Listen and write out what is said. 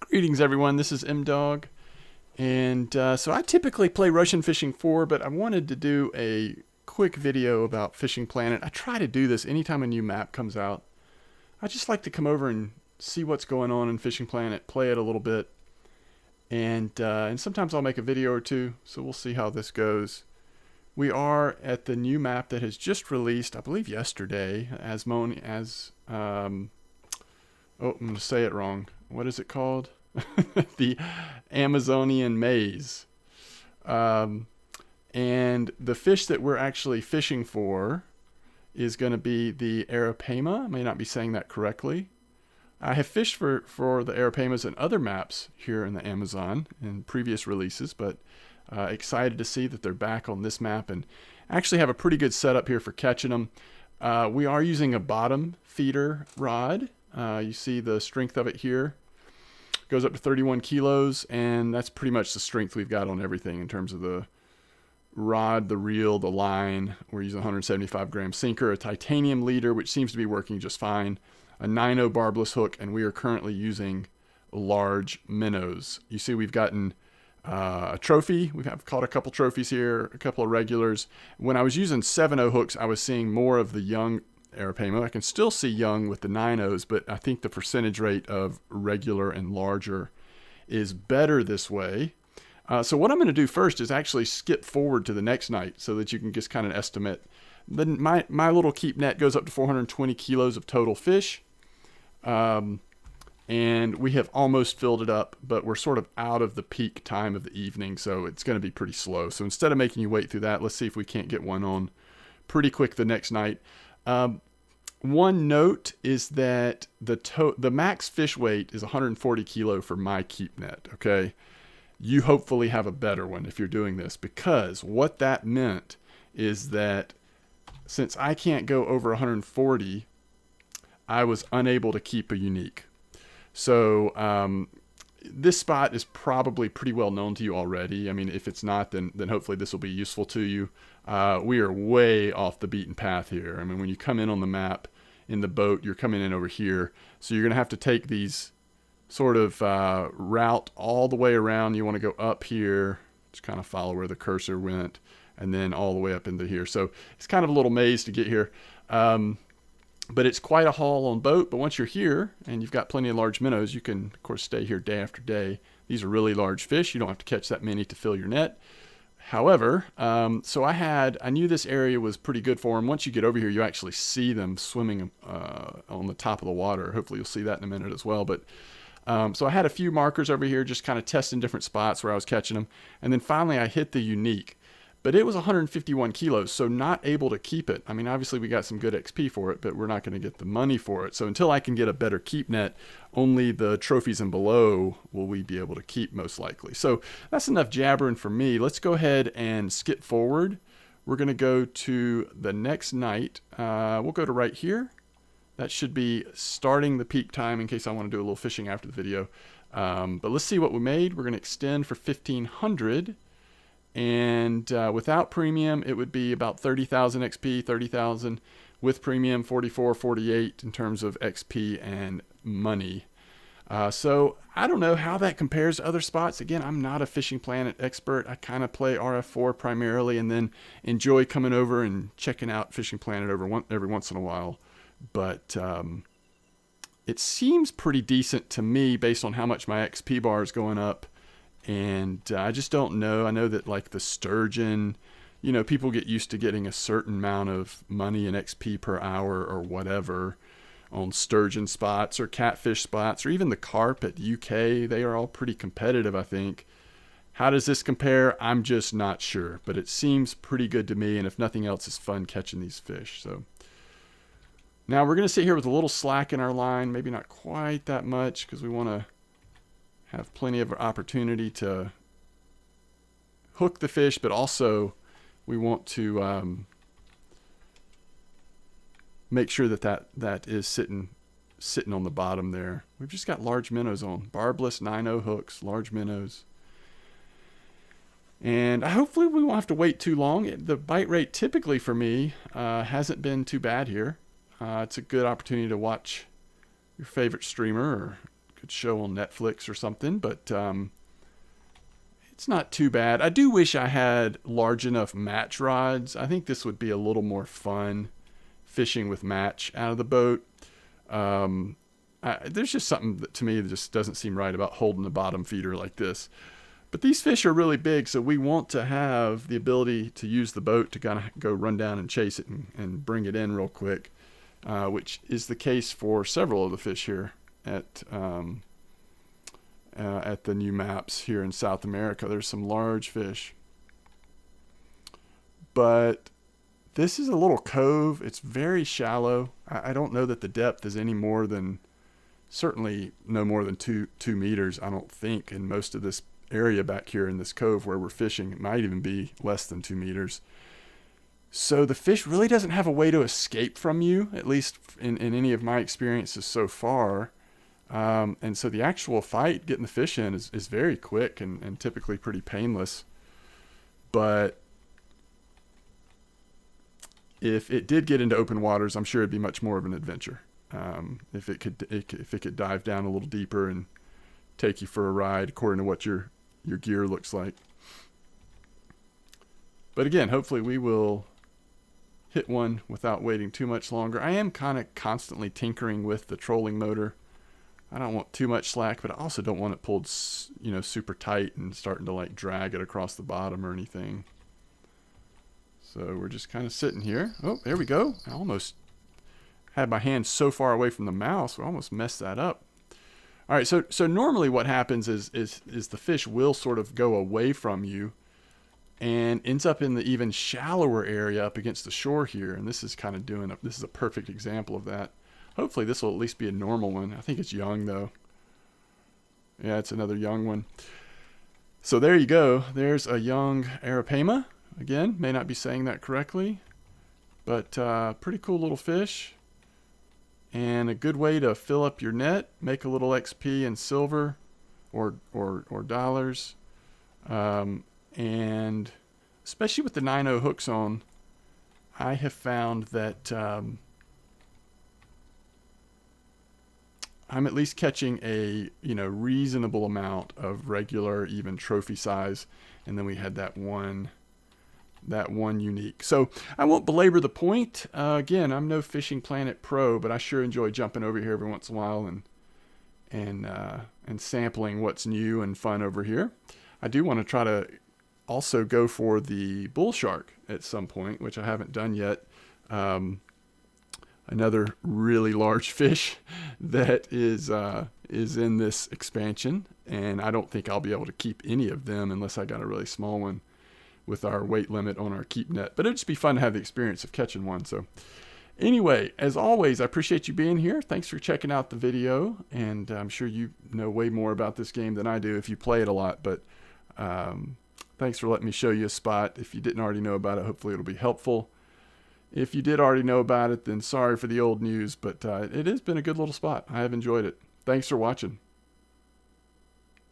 Greetings, everyone. This is M-Dog. And so I typically play Russian Fishing 4, but I wanted to do a quick video about Fishing Planet. I try to do this anytime a new map comes out. I just like to come over and see what's going on in Fishing Planet, play it a little bit. And sometimes I'll make a video or two, so we'll see how this goes. We are at the new map that has just released, I believe yesterday, I'm going to say it wrong. What is it called? The Amazonian Maze. And the fish that we're actually fishing for is going to be the Arapaima. I may not be saying that correctly. I have fished for the Arapaimas in other maps here in the Amazon in previous releases, but excited to see that they're back on this map and actually have a pretty good setup here for catching them. We are using a bottom feeder rod. You see the strength of it here. Goes up to 31 kilos, and that's pretty much the strength we've got on everything in terms of the rod, the reel, the line. We're using a 175 gram sinker, a titanium leader, which seems to be working just fine, a 9.0 barbless hook, and we are currently using large minnows. You see we've gotten a trophy. We've caught a couple trophies here, a couple of regulars. When I was using 7.0 hooks, I was seeing more of the young Arapaima. I can still see young with the 9.0s, but I think the percentage rate of regular and larger is better this way. So what I'm going to do first is actually skip forward to the next night so that you can just kind of estimate. Then my little keep net goes up to 420 kilos of total fish. And we have almost filled it up, but we're sort of out of the peak time of the evening, so it's going to be pretty slow. So instead of making you wait through that, let's see if we can't get one on pretty quick the next night. One note is that the max fish weight is 140 kilo for my keep net. Okay, you hopefully have a better one if you're doing this, because what that meant is that since I can't go over 140, I was unable to keep a unique. So this spot is probably pretty well known to you already. I mean, if it's not, then hopefully this will be useful to you. We are way off the beaten path here. I mean, when you come in on the map in the boat, you're coming in over here. So you're going to have to take these sort of route all the way around. You want to go up here, just kind of follow where the cursor went, and then all the way up into here. So it's kind of a little maze to get here. But it's quite a haul on boat. But once you're here and you've got plenty of large minnows, you can, of course, stay here day after day. These are really large fish. You don't have to catch that many to fill your net. However, so I knew this area was pretty good for them. Once you get over here, you actually see them swimming on the top of the water. Hopefully you'll see that in a minute as well. But so I had a few markers over here, just kind of testing different spots where I was catching them. And then finally I hit the unique. But it was 151 kilos, so not able to keep it. I mean, obviously we got some good XP for it, but we're not going to get the money for it. So until I can get a better keep net, only the trophies and below will we be able to keep most likely. So that's enough jabbering for me. Let's go ahead and skip forward. We're going to go to the next night. We'll go to right here. That should be starting the peak time in case I want to do a little fishing after the video. But let's see what we made. We're going to extend for 1,500. And without premium, it would be about 30,000 XP, 30,000. With premium, 44, 48 in terms of XP and money. So I don't know how that compares to other spots. Again, I'm not a Fishing Planet expert. I kind of play RF4 primarily and then enjoy coming over and checking out Fishing Planet every once in a while. But it seems pretty decent to me based on how much my XP bar is going up. And I just don't know. I know that like the sturgeon, you know, people get used to getting a certain amount of money and XP per hour or whatever on sturgeon spots or catfish spots or even the carp at UK. They are all pretty competitive, I think. How does this compare? I'm just not sure, but it seems pretty good to me. And if nothing else, it's fun catching these fish. So now we're going to sit here with a little slack in our line, maybe not quite that much because we want to have plenty of opportunity to hook the fish, but also we want to make sure that is sitting on the bottom there. We've just got large minnows on, barbless 9.0 hooks, large minnows. And hopefully we won't have to wait too long. The bite rate typically for me hasn't been too bad here. It's a good opportunity to watch your favorite streamer or could show on Netflix or something, but it's not too bad. I do wish I had large enough match rods. I think this would be a little more fun fishing with match out of the boat. There's just something that to me that just doesn't seem right about holding a bottom feeder like this. But these fish are really big, so we want to have the ability to use the boat to kind of go run down and chase it and bring it in real quick, which is the case for several of the fish here at the new maps here in South America. There's some large fish. But this is a little cove. It's very shallow. I don't know that the depth is any more than, certainly no more than 2 meters, I don't think, in most of this area back here in this cove where we're fishing. It might even be less than 2 meters. So the fish really doesn't have a way to escape from you, at least in any of my experiences so far. And so the actual fight, getting the fish in, is very quick and typically pretty painless. But if it did get into open waters, I'm sure it'd be much more of an adventure. If it could dive down a little deeper and take you for a ride according to what your gear looks like. But again, hopefully we will hit one without waiting too much longer. I am kind of constantly tinkering with the trolling motor. I don't want too much slack, but I also don't want it pulled, super tight and starting to like drag it across the bottom or anything. So we're just kind of sitting here. Oh, there we go. I almost had my hand so far away from the mouse, we almost messed that up. All right, so normally what happens is the fish will sort of go away from you and ends up in the even shallower area up against the shore here. And this is kind of this is a perfect example of that. Hopefully this will at least be a normal one. I think it's young though. Yeah, it's another young one. So there you go. There's a young Arapaima. Again, may not be saying that correctly, but pretty cool little fish. And a good way to fill up your net, make a little XP in silver or dollars. And especially with the 9.0 hooks on, I have found that I'm at least catching a reasonable amount of regular, even trophy size. And then we had that one unique. So I won't belabor the point. Again, I'm no Fishing Planet pro, but I sure enjoy jumping over here every once in a while and sampling what's new and fun over here. I do want to try to also go for the bull shark at some point, which I haven't done yet. Another really large fish that is in this expansion, and I don't think I'll be able to keep any of them unless I got a really small one with our weight limit on our keep net. But it'd just be fun to have the experience of catching one. So anyway, as always, I appreciate you being here. Thanks for checking out the video, and I'm sure you know way more about this game than I do if you play it a lot. But thanks for letting me show you a spot. If you didn't already know about it, hopefully it'll be helpful. If you did already know about it, then sorry for the old news, but it has been a good little spot. I have enjoyed it. Thanks for watching.